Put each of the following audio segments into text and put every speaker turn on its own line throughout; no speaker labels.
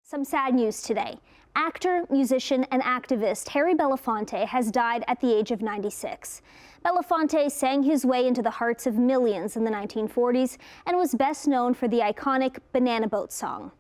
Some sad news today. Actor, musician, and activist Harry Belafonte has died at the age of 96. Belafonte sang his way into the hearts of millions in the 1940s and was best known for the iconic Banana Boat song.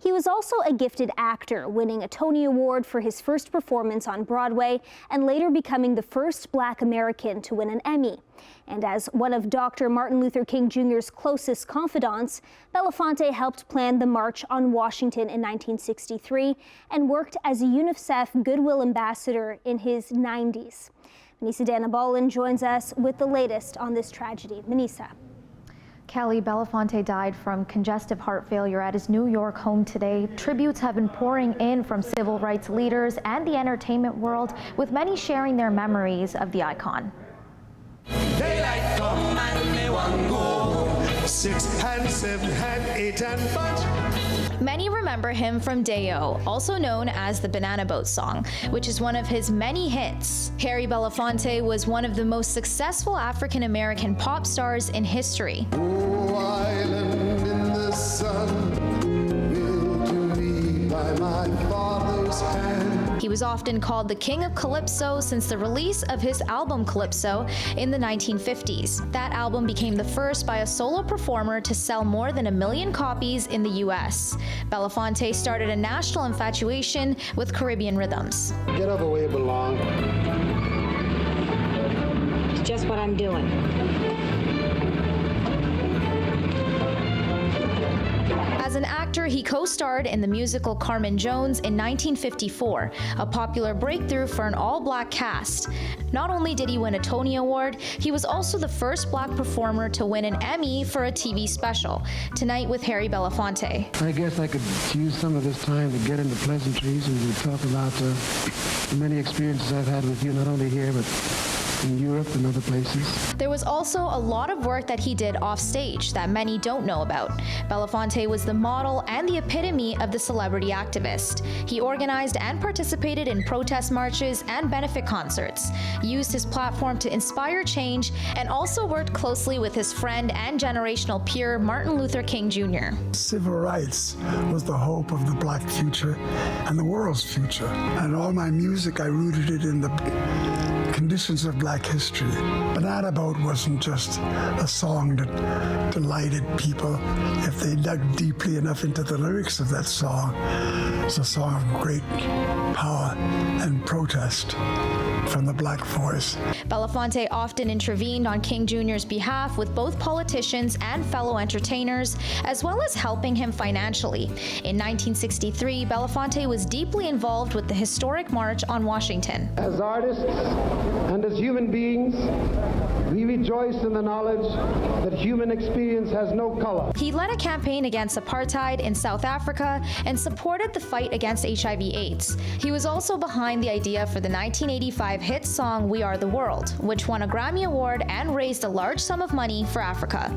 He was also a gifted actor, winning a Tony Award for his first performance on Broadway and later becoming the first Black American to win an Emmy. And as one of Dr. Martin Luther King Jr.'s closest confidants, Belafonte helped plan the March on Washington in 1963 and worked as a UNICEF Goodwill ambassador in his 90s. Manisa Danabalan joins us with the latest on this tragedy. Manisa.
Kelly, Belafonte died from congestive heart failure at his New York home today. Tributes have been pouring in from civil rights leaders and the entertainment world, with many sharing their memories of the icon.
Daylight come and me want go. 6 and 7 and 8 and bunch.
Many remember him from Day-O, also known as the Banana Boat song, which is one of his many hits. Harry Belafonte was one of the most successful African-American pop stars in history.
Oh, island in the sun, built to me by my father's hand.
He was often called the King of Calypso since the release of his album Calypso in the 1950s. That album became the first by a solo performer to sell more than 1 million copies in the US. Belafonte started a national infatuation with Caribbean rhythms.
Get over where you belong.
It's just what I'm doing.
As an actor, he co-starred in the musical Carmen Jones in 1954, a popular breakthrough for an all-Black cast. Not only did he win a Tony Award, he was also the first Black performer to win an Emmy for a TV special. Tonight with Harry Belafonte.
I guess I could use some of this time to get into pleasantries and to talk about the many experiences I've had with you, not only here, but in Europe and other places.
There was also a lot of work that he did off stage that many don't know about. Belafonte was the model and the epitome of the celebrity activist. He organized and participated in protest marches and benefit concerts, used his platform to inspire change, and also worked closely with his friend and generational peer Martin Luther King Jr.
Civil rights was the hope of the Black future and the world's future. And all my music, I rooted it in the conditions of Black history. Banana Boat wasn't just a song that delighted people. If they dug deeply enough into the lyrics of that song, it's a song of great power and protest from the Black voice.
Belafonte often intervened on King Jr.'s behalf with both politicians and fellow entertainers, as well as helping him financially. In 1963, Belafonte was deeply involved with the historic March on Washington.
As artists and as human beings, we rejoice in the knowledge that human experience has no color.
He led a campaign against apartheid in South Africa and supported the fight against HIV/AIDS. He was also behind the idea for the 1985 hit song We Are the World, which won a Grammy Award and raised a large sum of money for Africa.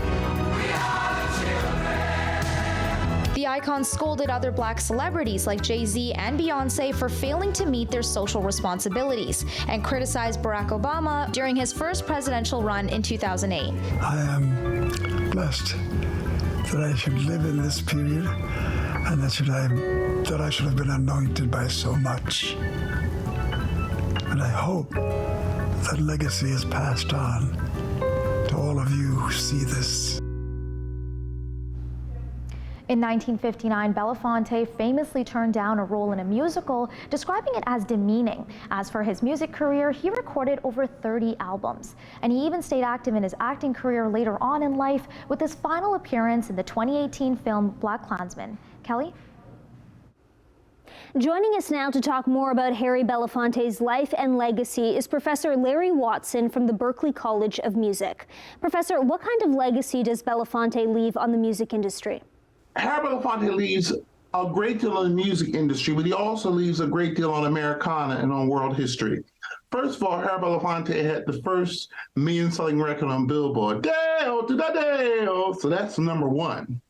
The icon scolded other Black celebrities like Jay-Z and Beyonce for failing to meet their social responsibilities and criticized Barack Obama during his first presidential run in 2008.
I am blessed that I should live in this period and that I should have been anointed by so much. And I hope that legacy is passed on to all of you who see this.
In 1959, Belafonte famously turned down a role in a musical, describing it as demeaning. As for his music career, he recorded over 30 albums. And he even stayed active in his acting career later on in life, with his final appearance in the 2018 film BlacKkKlansman. Kelly?
Joining us now to talk more about Harry Belafonte's life and legacy is Professor Larry Watson from the Berklee College of Music. Professor, what kind of legacy does Belafonte leave on the music industry?
Harry Belafonte leaves a great deal on the music industry, but he also leaves a great deal on Americana and on world history. First of all, Harry Belafonte had the first million-selling record on Billboard, Day-O to the Day-O, so that's number one.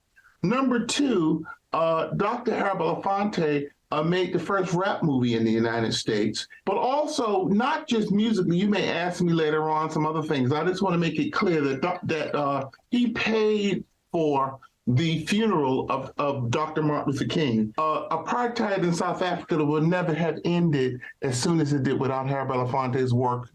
Number two, Dr. Harry Belafonte made the first rap movie in the United States, but also not just musically. You may ask me later on some other things. I just want to make it clear that he paid for the funeral of Dr. Martin Luther King. Apartheid in South Africa would never have ended as soon as it did without Harry Belafonte's work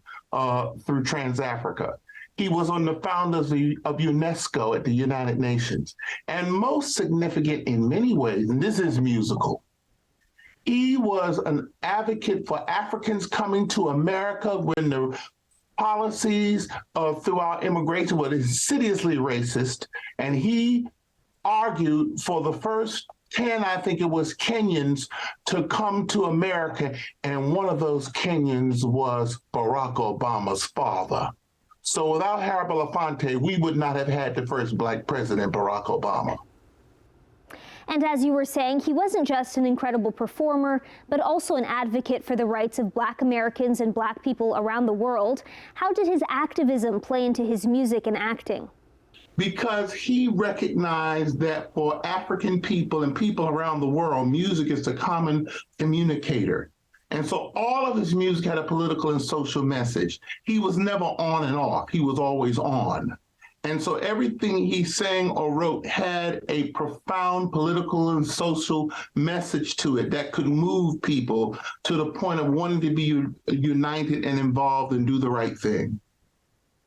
through Trans-Africa. He was on the founders of UNESCO at the United Nations. And most significant in many ways, and this is musical, he was an advocate for Africans coming to America when the policies throughout immigration were insidiously racist, and he argued for the first 10, I think it was, Kenyans to come to America, and one of those Kenyans was Barack Obama's father. So without Harry Belafonte, we would not have had the first Black president, Barack Obama.
And as you were saying, he wasn't just an incredible performer, but also an advocate for the rights of Black Americans and Black people around the world. How did his activism play into his music and acting?
Because he recognized that for African people and people around the world, music is the common communicator. And so all of his music had a political and social message. He was never on and off. He was always on. And so everything he sang or wrote had a profound political and social message to it that could move people to the point of wanting to be united and involved and do the right thing.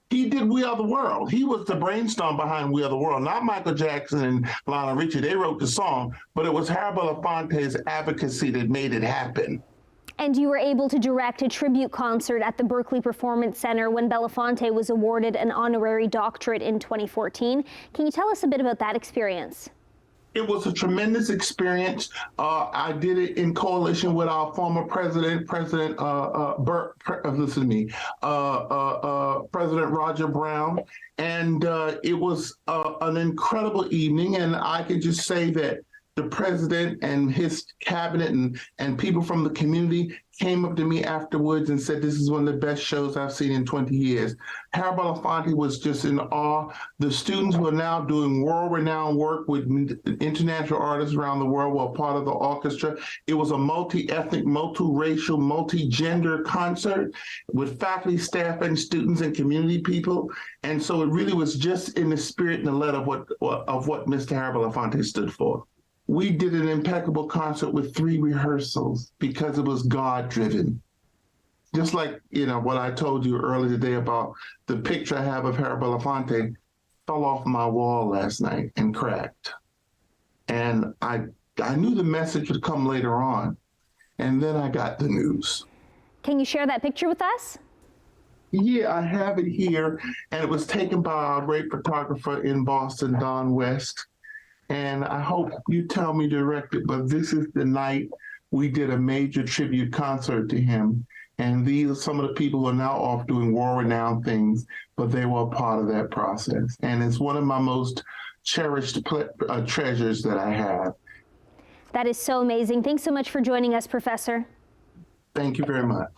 He did We Are the World. He was the brainstorm behind We Are the World, not Michael Jackson and Lionel Richie. They wrote the song, but it was Harry Belafonte's advocacy that made it happen.
And you were able to direct a tribute concert at the Berklee Performance Center when Belafonte was awarded an honorary doctorate in 2014. Can you tell us a bit about that experience?
It was a tremendous experience. I did it in coalition with our former president, President Roger Brown. And it was an incredible evening. And I can just say that the president and his cabinet and people from the community came up to me afterwards and said, this is one of the best shows I've seen in 20 years. Harry Belafonte was just in awe. The students who are now doing world-renowned work with international artists around the world were part of the orchestra. It was a multi-ethnic, multi-racial, multi-gender concert with faculty, staff, and students and community people. And so it really was just in the spirit and the letter of what Mr. Harry Belafonte stood for. We did an impeccable concert with 3 rehearsals because it was God-driven. Just like, what I told you earlier today about the picture I have of Harry Belafonte fell off my wall last night and cracked. And I knew the message would come later on. And then I got the news.
Can you share that picture with us?
Yeah, I have it here. And it was taken by our great photographer in Boston, Don West. And I hope you tell me direct it, but this is the night we did a major tribute concert to him. And these are some of the people who are now off doing world-renowned things, but they were a part of that process. And it's one of my most cherished treasures that I have.
That is so amazing. Thanks so much for joining us, Professor.
Thank you very much.